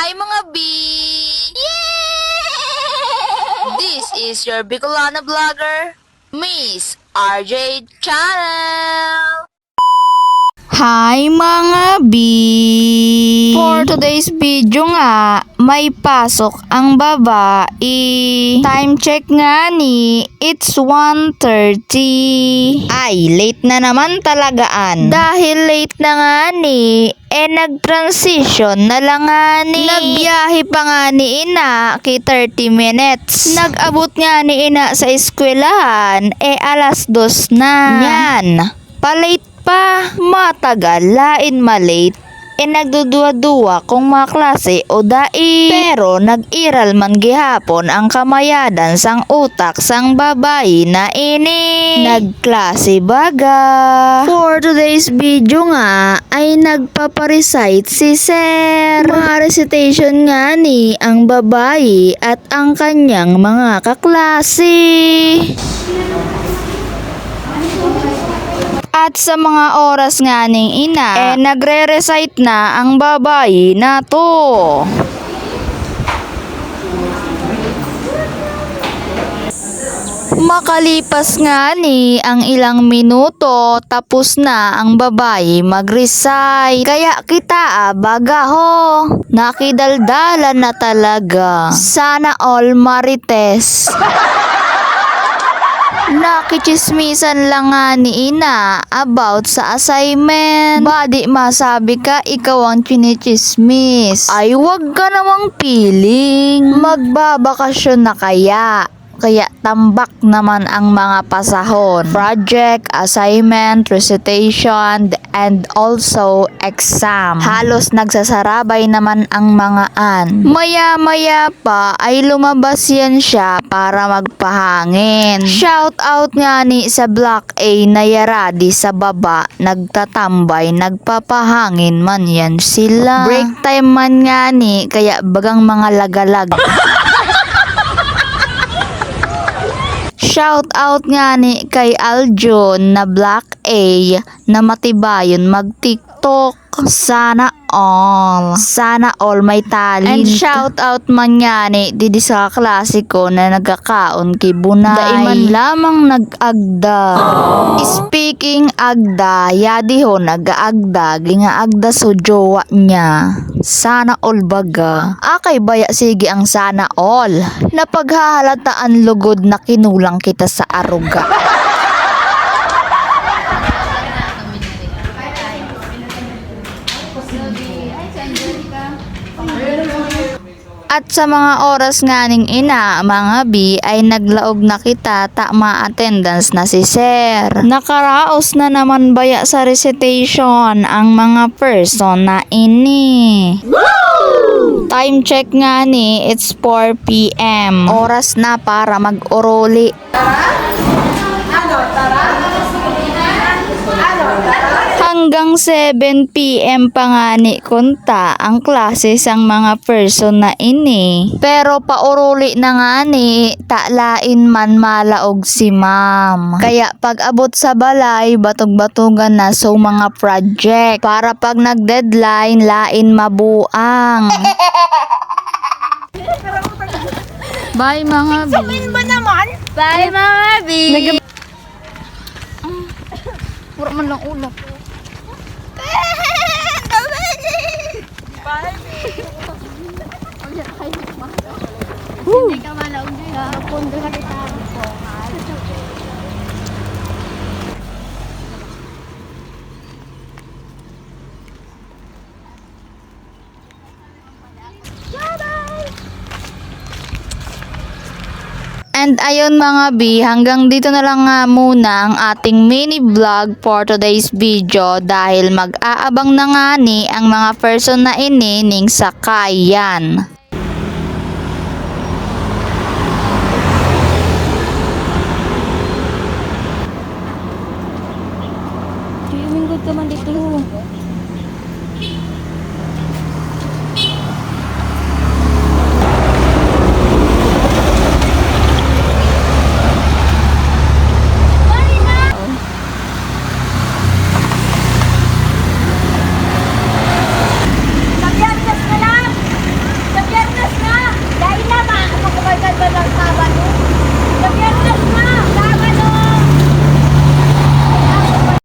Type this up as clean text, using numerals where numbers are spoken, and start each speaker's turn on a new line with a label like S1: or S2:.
S1: Hi mga B! Yeah! This is your Bicolana vlogger, Miss RJ Channel!
S2: Hi mga B! For today's video nga, may pasok ang babae. Time check nga ni, it's 1:30. Ay, late na naman talagaan. Dahil late na nga ni, nag-transition na lang nga ni. Nagbiyahe pa nga ni ina, 30 minutes. Nag-abot nga ni ina sa eskwelahan, 2:00 na. Yan, palate pa, matagal, lain malate. Nagdudua-dua kung maklase o dai. Pero nag-iral man gihapon ang kamayadan sang utak sang babae na ini. Nagklase baga. For today's video nga ay nagpaparecite si Sir. Mga recitation nga ni ang babae at ang kanyang mga kaklase. At sa mga oras nga ning ina, nagre-recite na ang babae na to. Makalipas nga ni ang ilang minuto, tapos na ang babae mag-recite. Kaya kita baga ho, nakidaldalan na talaga. Sana all marites. Nakichismisan lang nga ni ina about sa assignment. Badi masabi ka ikaw ang chinichismis. Ay wag ka namang piling. Magbabakasyon na kaya. Kaya tambak naman ang mga pasahon. Project, assignment, recitation, and also exam. Halos nagsasarabay naman ang mga an. Maya-maya pa ay lumabas yan siya para magpahangin. Shout out nga ni sa Block A na yaradi sa baba. Nagtatambay, nagpapahangin man yan sila. Break time man nga ni, kaya bagang mga lagalag. Shout out nga ni kay Aljon na Black A na matibayon mag-TikTok. Sana all may talent. And shout out man nga ni didi sa klase ko na nagkakaon kay Bunay. Daiman lamang nag-agda. Speaking agda, yadi ho nag-agda, gingaagda so jowa niya. Sana all baga. Akay baya sige ang sana all. Napaghahalataan lugod na kinulang kita sa aruga. At sa mga oras nga ning ina, mga B, ay naglaog na kita tama attendance na si Sir. Nakaraos na naman baya sa recitation ang mga person na ini. Woo! Time check nga ni, it's 4 p.m. Oras na para mag-oroli. Hanggang 7 p.m. pa nga ni kunta ang klase sang mga person na ini. Pero pauruli na nga ni, talain man malaog si ma'am. Kaya pag abot sa balay, batog-batugan na so mga project. Para pag nag-deadline, lain mabuang. Bye mga B.
S3: Sabihin ba naman?
S1: Bye mga B.
S2: Puro man lang ulo.
S3: Hindi ka malaog dyan. Pundo ka kita po.
S2: And ayun mga B, hanggang dito na lang nga muna ang ating mini vlog for today's video dahil mag-aabang na nga ni ang mga person na ini ning sakayan.